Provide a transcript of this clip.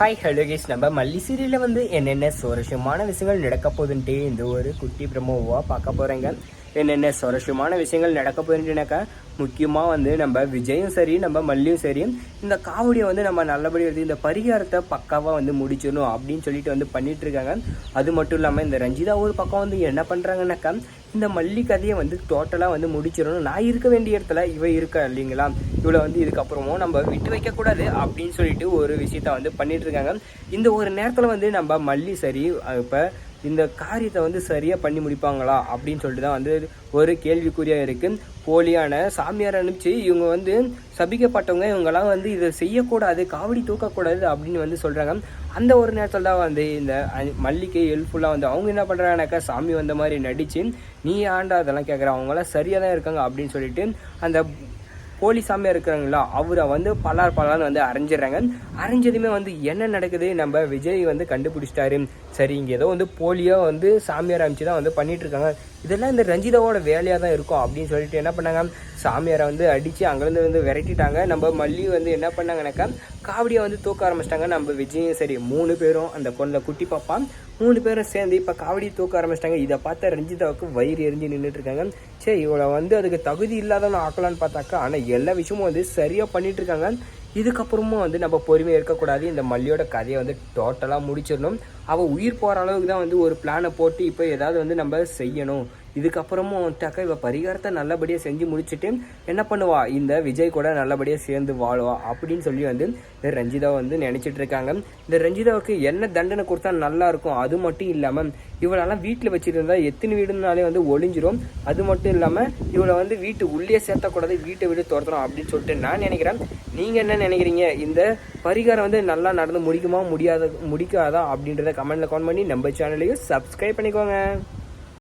Hi hello case, நம்ம மல்லி சீரியலில் வந்து என்னென்ன சுவாரஸ்யமான விஷயங்கள் நடக்க போகுதுன்ட்டு இந்த ஒரு குட்டி பிரமோவாக பார்க்க போகிறேங்க. என்னென்ன சுவாரஸ்யமான விஷயங்கள் நடக்க போயிருந்துனாக்கா, முக்கியமாக வந்து நம்ம விஜயும் சரி நம்ம மல்லியும் சரி இந்த காவடியை வந்து நம்ம நல்லபடியாக எடுத்து இந்த பரிகாரத்தை பக்காவாக வந்து முடிச்சிடணும் அப்படின்னு சொல்லிட்டு வந்து பண்ணிட்டு இருக்காங்க. அது மட்டும் இல்லாமல் இந்த ரஞ்சிதா ஒரு பக்கம் வந்து என்ன பண்ணுறாங்கன்னாக்கா, இந்த மல்லி கதையை வந்து டோட்டலாக வந்து முடிச்சிடணும், நான் இருக்க வேண்டிய இடத்துல இவ இருக்கா இல்லைங்களா, இவளை வந்து இதுக்கப்புறமும் நம்ம விட்டு வைக்கக்கூடாது அப்படின்னு சொல்லிட்டு ஒரு விஷயத்த வந்து பண்ணிட்டு இருக்காங்க. இந்த ஒரு நேரத்தில் வந்து நம்ம மல்லி சரி இப்போ இந்த காரியத்தை வந்து சரியாக பண்ணி முடிப்பாங்களா அப்படின்னு சொல்லிட்டு தான் வந்து ஒரு கேள்விக்குறியாக இருக்குது. போலியான சாமியார் அனுப்பிச்சு இவங்க வந்து சபிக்கப்பட்டவங்க, இவங்கெல்லாம் வந்து இதை செய்யக்கூடாது, காவடி தூக்கக்கூடாது அப்படின்னு வந்து சொல்கிறாங்க. அந்த ஒரு நேரத்தில் தான் வந்து இந்த மல்லிகை ஹெல்ப்ஃபுல்லாக வந்து அவங்க என்ன பண்ணுறாங்கனாக்கா, சாமி வந்த மாதிரி நடித்து நீ ஆண்டா அதெல்லாம் கேட்குற, அவங்களாம் சரியாக தான் இருக்காங்க அப்படின்னு சொல்லிட்டு அந்த போலி சாமியாக இருக்கிறாங்களா அவரை வந்து பலார்னு வந்து அரைஞ்சிடுறாங்க. அரைஞ்சதுமே வந்து என்ன நடக்குது, நம்ம விஜய் வந்து கண்டுபிடிச்சிட்டாரு, சரி இங்கே ஏதோ வந்து போலியாக வந்து சாமியார் அமைச்சு தான் வந்து பண்ணிட்டு இருக்காங்க, இதெல்லாம் இந்த ரஞ்சிதாவோட வேலையாக தான் இருக்கும் அப்படின்னு சொல்லிட்டு என்ன பண்ணாங்க, சாமியாரை வந்து அடித்து அங்கேருந்து வந்து விரட்டிட்டாங்க. நம்ம மல்லி வந்து என்ன பண்ணாங்கனாக்கா, காவடியை வந்து தூக்க ஆரம்பிச்சிட்டாங்க. நம்ம விஜயும் சரி 3 பேரும் அந்த குட்டி பாப்பா 3 பேரும் சேர்ந்து இப்போ காவடி தூக்க ஆரம்பிச்சிட்டாங்க. இதை பார்த்த ரஞ்சிதாவுக்கு வயிறு எரிஞ்சு நின்றுட்டு இருக்காங்க. சரி இவளை வந்து அதுக்கு தகுதி இல்லாதவனை ஆக்கலான்னு பார்த்தாக்கா, ஆனால் எல்லா விஷயமும் வந்து சரியாக பண்ணிட்டு இருக்காங்க. இதுக்கப்புறமும் வந்து நம்ம பொறுமையாக இருக்கக்கூடாது, இந்த மல்லியோட கதையை வந்து டோட்டலாக முடிச்சிடணும். அவள் உயிர் போகிற அளவுக்கு தான் வந்து ஒரு பிளானை போட்டு இப்போ ஏதாவது வந்து நம்ம செய்யணும். இதுக்கப்புறமும் வந்துட்டாக்கா இவள் பரிகாரத்தை நல்லபடியாக செஞ்சு முடிச்சுட்டு என்ன பண்ணுவா, இந்த விஜய் கூட நல்லபடியாக சேர்ந்து வாழுவா அப்படின்னு சொல்லி வந்து இந்த ரஞ்சிதா வந்து நினச்சிட்டு இருக்காங்க. இந்த ரஞ்சிதாவுக்கு என்ன தண்டனை கொடுத்தா நல்லா இருக்கும், அது மட்டும் இல்லாமல் இவளெல்லாம் வீட்டில் வச்சுருந்தா எத்தனை வீடுனாலே வந்து ஒளிஞ்சிரும். அது மட்டும் இல்லாமல் இவளை வந்து வீட்டு உள்ளே சேர்த்தக்கூடாது, வீட்டை விட்டு துரத்தணும் அப்படின்னு சொல்லிட்டு நான் நினைக்கிறேன். நீங்கள் என்ன நினைக்கிறீங்க, இந்த பரிகாரம் வந்து நல்லா நடந்து முடிக்காதா அப்படின்றத கமெண்ட்டில் கமெண்ட் பண்ணி நம்ம சேனலையும் சப்ஸ்கிரைப் பண்ணிக்கோங்க.